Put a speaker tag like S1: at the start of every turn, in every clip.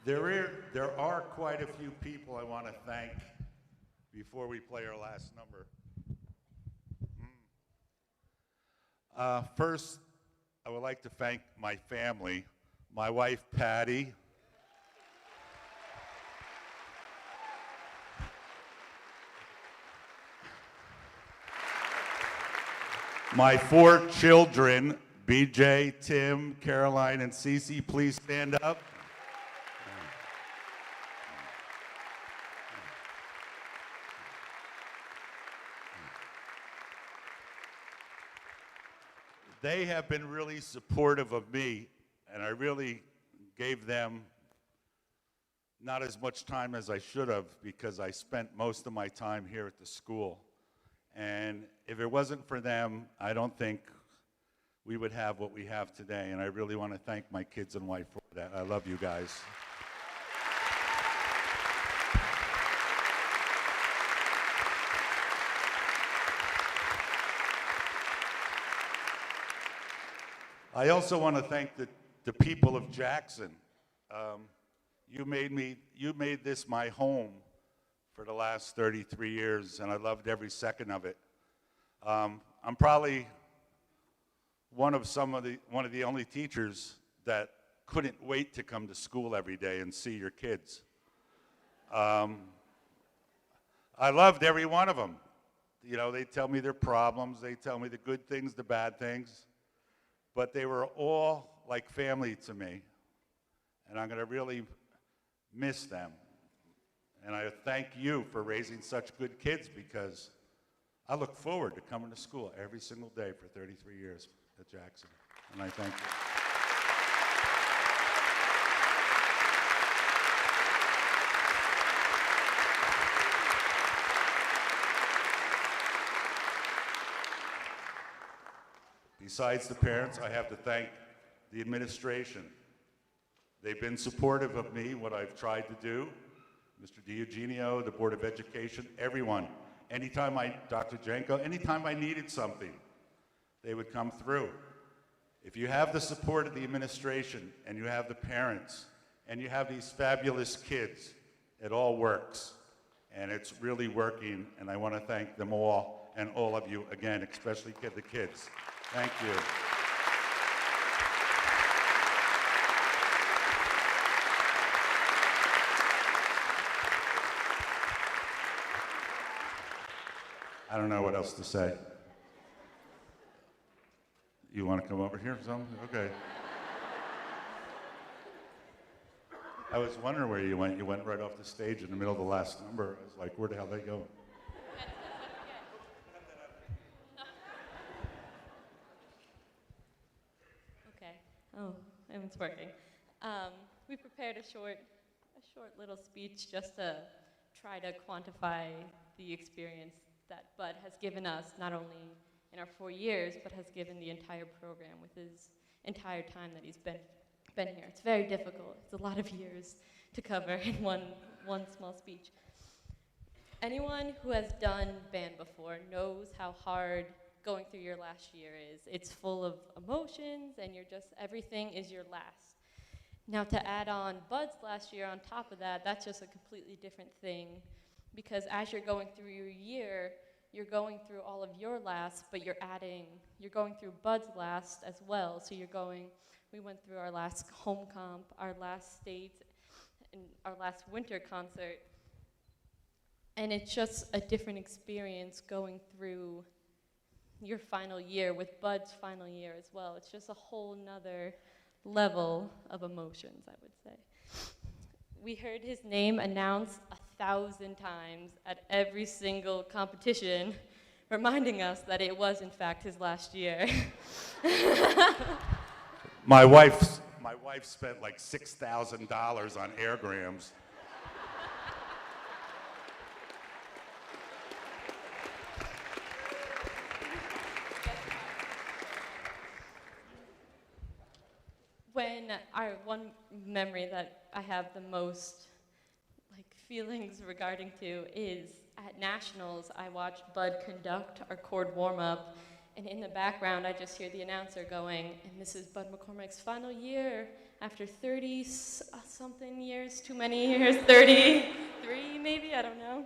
S1: there are quite a few people I want to thank before we play our last number. First, I would like to thank my family, my wife, Patty, my 4 children, BJ, Tim, Caroline, and Cece. Please stand up. They have been really supportive of me, and I really gave them not as much time as I should have because I spent most of my time here at the school. And if it wasn't for them, I don't think we would have what we have today. And I really want to thank my kids and wife for that. I love you guys. I also want to thank the people of Jackson. You made this my home for the last 33 years, and I loved every second of it. I'm probably one of the only teachers that couldn't wait to come to school every day and see your kids. I loved every one of them. You know, they tell me their problems, they tell me the good things, the bad things, but they were all like family to me, and I'm going to really miss them. And I thank you for raising such good kids because I look forward to coming to school every single day for 33 years at Jackson, and I thank you. Besides the parents, I have to thank the administration. They've been supportive of me, what I've tried to do. Mr. DiEugenio, the Board of Education, everyone. Dr. Janko, anytime I needed something, they would come through. If you have the support of the administration, and you have the parents, and you have these fabulous kids, it all works. And it's really working, and I want to thank them all, and all of you again, especially the kids. Thank you. I don't know what else to say. You want to come over here or something? Okay. I was wondering where you went. You went right off the stage in the middle of the last number. I was like, where the hell did they go?
S2: Okay. Oh, it's working. We prepared a short little speech just to try to quantify the experience that Bud has given us, not only in our 4 years, but has given the entire program with his entire time that he's been here. It's very difficult. It's a lot of years to cover in one small speech. Anyone who has done band before knows how hard going through your last year is. It's full of emotions, and everything is your last. Now to add on Bud's last year on top of that, that's just a completely different thing. Because as you're going through your year, you're going through all of your last, but you're going through Bud's last as well. So we went through our last home comp, our last state, and our last winter concert. And it's just a different experience going through your final year with Bud's final year as well. It's just a whole nother level of emotions, I would say. We heard his name announced 1,000 times at every single competition, reminding us that it was, in fact, his last year.
S1: My wife spent like $6,000 on airgrams. One memory that I have the most feelings regarding to is at Nationals, I watched Bud conduct our chord warm-up, and in the background I just hear the announcer going, and this is Bud McCormick's final year
S2: after 30 something years, too many years, 33 maybe, I don't know.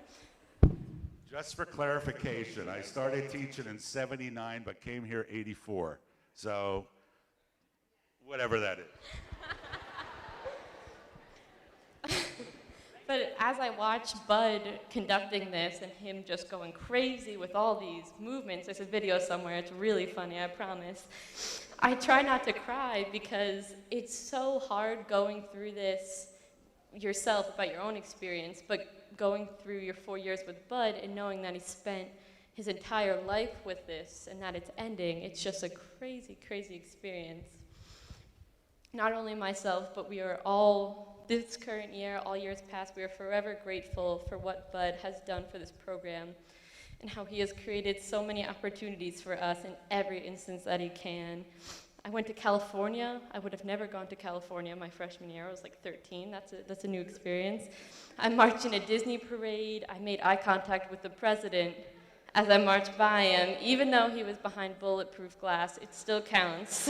S1: Just for clarification, I started teaching in '79, but came here '84. So, whatever that is.
S2: But as I watch Bud conducting this and him just going crazy with all these movements, there's a video somewhere, it's really funny, I promise. I try not to cry because it's so hard going through this yourself about your own experience, but going through your 4 years with Bud and knowing that he spent his entire life with this and that it's ending, it's just a crazy, crazy experience. Not only myself, but we are all, this current year, all years past, we are forever grateful for what Bud has done for this program and how he has created so many opportunities for us in every instance that he can. I went to California. I would have never gone to California my freshman year. I was like 13. That's a new experience. I marched in a Disney parade. I made eye contact with the president as I marched by him. Even though he was behind bulletproof glass, it still counts.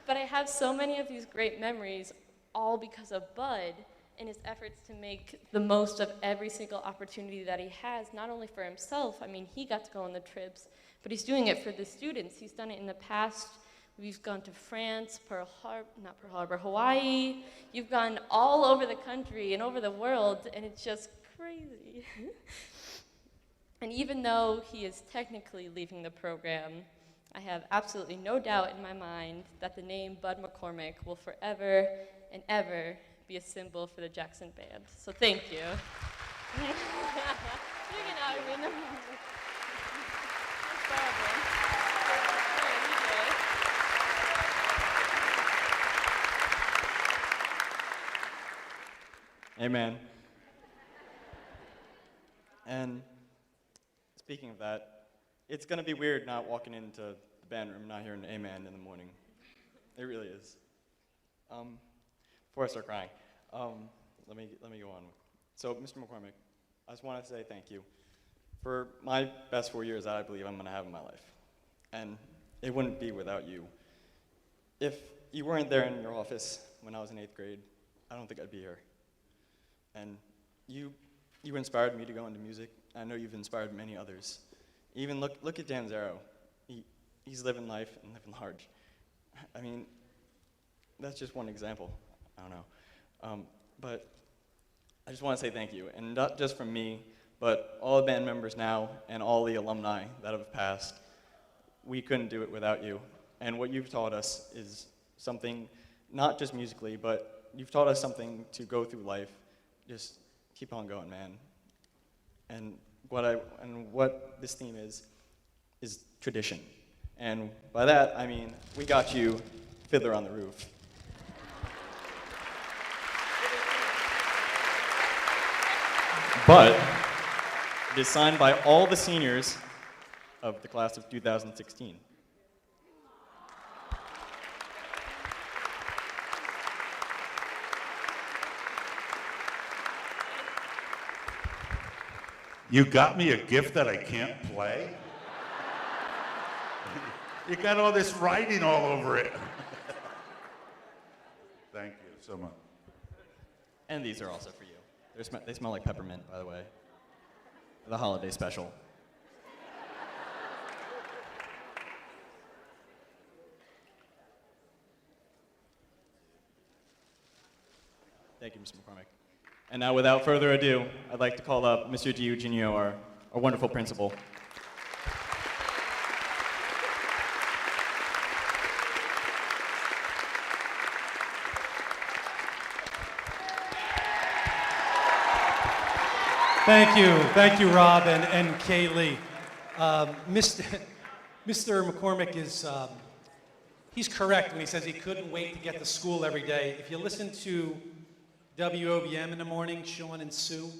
S2: But I have so many of these great memories, all because of Bud and his efforts to make the most of every single opportunity that he has, not only for himself. I mean, he got to go on the trips, but he's doing it for the students. He's done it in the past. We've gone to France, Hawaii. You've gone all over the country and over the world, and it's just crazy. And even though he is technically leaving the program, I have absolutely no doubt in my mind that the name Bud McCormick will forever and ever be a symbol for the Jackson Band. So thank you. You can out of me. No problem.
S3: Amen. And speaking of that, it's going to be weird not walking into the band room, not hearing amen in the morning. It really is. Before I start crying, let me go on. So, Mr. McCormick, I just want to say thank you for my best 4 years that I believe I'm going to have in my life. And it wouldn't be without you. If you weren't there in your office when I was in 8th grade, I don't think I'd be here. And you inspired me to go into music. I know you've inspired many others. Even look at Dan Zero. He's living life and living large. I mean, that's just one example. I don't know. But I just want to say thank you. And not just from me, but all the band members now and all the alumni that have passed. We couldn't do it without you. And what you've taught us is something, not just musically, but you've taught us something to go through life. Just keep on going, man. And what this theme is tradition. And by that, I mean, we got you Fiddler on the Roof. But it is signed by all the seniors of the class of 2016.
S1: You got me a gift that I can't play? You got all this writing all over it. Thank you so much.
S3: And these are also for you. They smell like peppermint, by the way. The holiday special. Thank you, Mr. McCormick. And now, without further ado, I'd like to call up Mr. DiEugenio, our wonderful principal.
S4: Thank you, Rob and Kaylee. Mr. McCormick is, he's correct when he says he couldn't wait to get to school every day. If you listen to WOBM in the morning, Sean and Sue,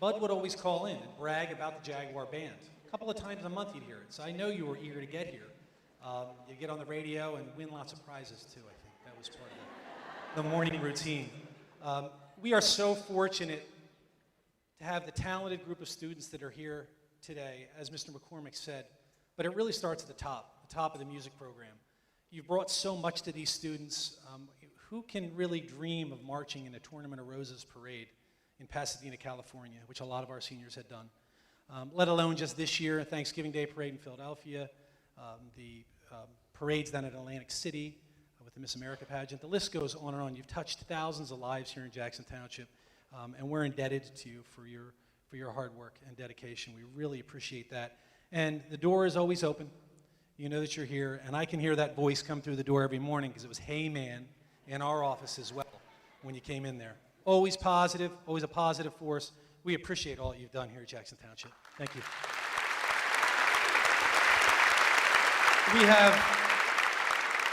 S4: Bud would always call in and brag about the Jaguar band. A couple of times a month you'd hear it, so I know you were eager to get here. You get on the radio and win lots of prizes too, I think. That was part of the morning routine. We are so fortunate to have the talented group of students that are here today, as Mr. McCormick said, but it really starts at the top of the music program. You've brought so much to these students. Who can really dream of marching in a Tournament of Roses parade in Pasadena, California, which a lot of our seniors had done? Let alone just this year, a Thanksgiving Day parade in Philadelphia, the parades down at Atlantic City with the Miss America pageant. The list goes on and on. You've touched thousands of lives here in Jackson Township, and we're indebted to you for your hard work and dedication. We really appreciate that. And the door is always open. You know that you're here, and I can hear that voice come through the door every morning because it was "Hey Man" in our office as well when you came in there. Always positive, always a positive force. We appreciate all that you've done here at Jackson Township. Thank you.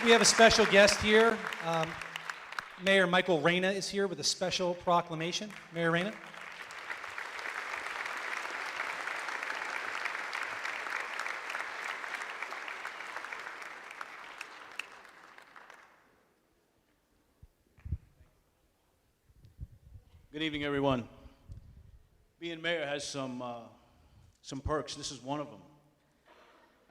S4: We have a special guest here. Mayor Michael Reyna is here with a special proclamation. Mayor Reyna.
S5: Good evening, everyone. Being mayor has some perks. This is one of them.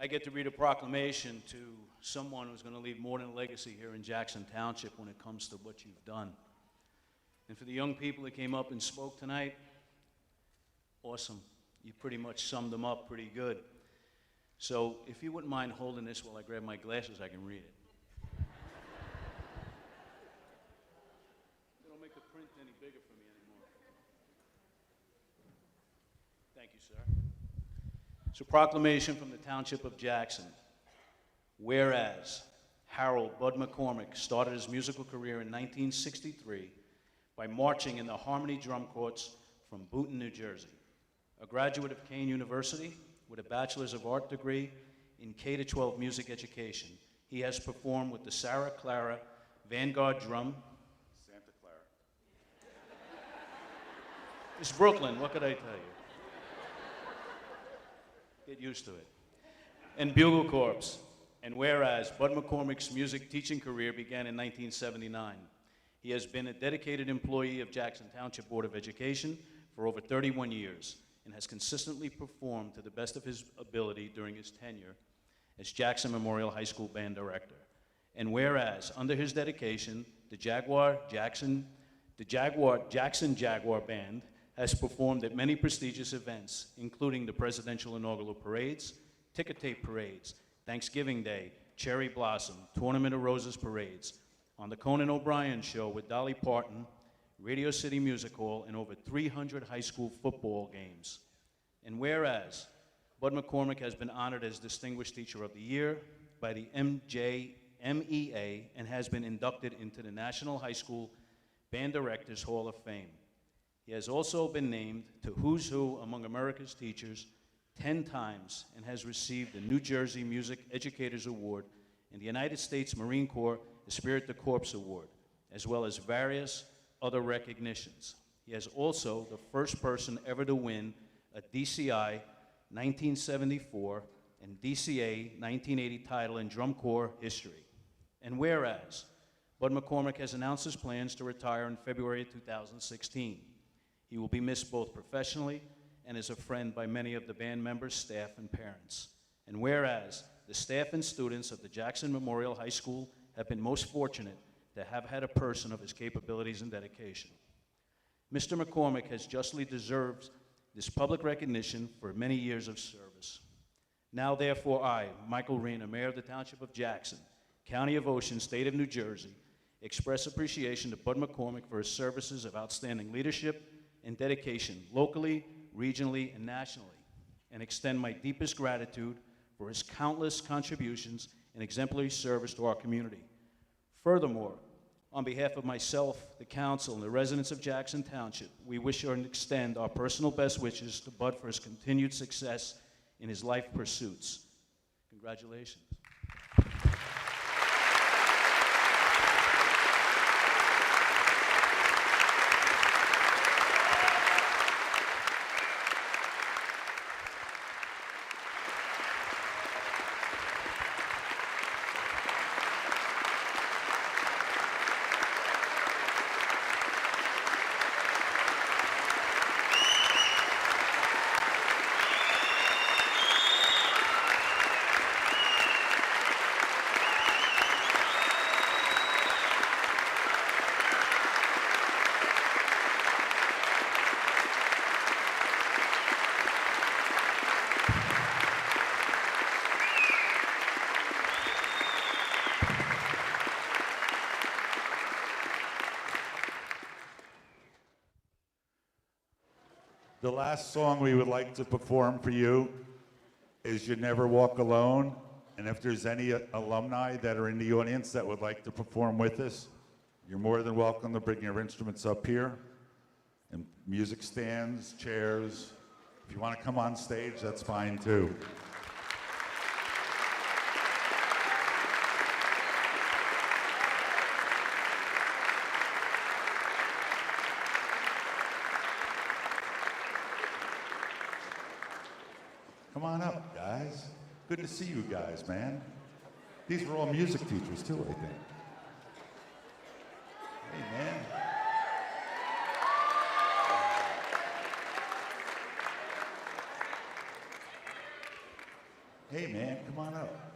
S5: I get to read a proclamation to someone who's going to leave more than a legacy here in Jackson Township when it comes to what you've done. And for the young people that came up and spoke tonight, awesome. You pretty much summed them up pretty good. So if you wouldn't mind holding this while I grab my glasses, I can read it. They don't make the print any bigger for me anymore. Thank you, sir. So proclamation from the Township of Jackson. Whereas Harold Bud McCormick started his musical career in 1963 by marching in the Harmony Drum Corps from Boonton, New Jersey. A graduate of Kane University with a Bachelor's of Art degree in K-12 music education, he has performed with the Sarah Clara Vanguard Drum.
S1: Santa Clara.
S5: It's Brooklyn, what could I tell you? Get used to it. And Bugle Corps. And whereas Bud McCormick's music teaching career began in 1979, he has been a dedicated employee of Jackson Township Board of Education for over 31 years and has consistently performed to the best of his ability during his tenure as Jackson Memorial High School Band Director. And whereas, under his dedication, the Jackson Jaguar Band has performed at many prestigious events, including the presidential inaugural parades, ticker tape parades, Thanksgiving Day, Cherry Blossom, Tournament of Roses parades, on the Conan O'Brien Show with Dolly Parton, Radio City Music Hall, and over 300 high school football games. And whereas Bud McCormick has been honored as Distinguished Teacher of the Year by the MJMEA and has been inducted into the National High School Band Directors Hall of Fame. He has also been named to Who's Who Among America's Teachers 10 times and has received the New Jersey Music Educators Award and the United States Marine Corps Esprit de Corps Award, as well as various other recognitions. He has also the first person ever to win a DCI 1974 and DCA 1980 title in drum corps history. And whereas Bud McCormick has announced his plans to retire in February 2016. He will be missed both professionally and as a friend by many of the band members, staff, and parents. And whereas the staff and students of the Jackson Memorial High School have been most fortunate to have had a person of his capabilities and dedication. Mr. McCormick has justly deserved this public recognition for many years of service. Now, therefore, I, Michael Reyna, Mayor of the Township of Jackson, County of Ocean, State of New Jersey, express appreciation to Bud McCormick for his services of outstanding leadership and dedication locally, regionally, and nationally, and extend my deepest gratitude for his countless contributions and exemplary service to our community. Furthermore, on behalf of myself, the council, and the residents of Jackson Township, we wish and extend our personal best wishes to Bud for his continued success in his life pursuits. Congratulations.
S1: The last song we would like to perform for you is You Never Walk Alone. And if there's any alumni that are in the audience that would like to perform with us, you're more than welcome to bring your instruments up here. And music stands, chairs. If you want to come on stage, that's fine too. Come on up, guys. Good to see you guys, man. These are all music teachers too, I think. Hey, man. Hey, man, come on up.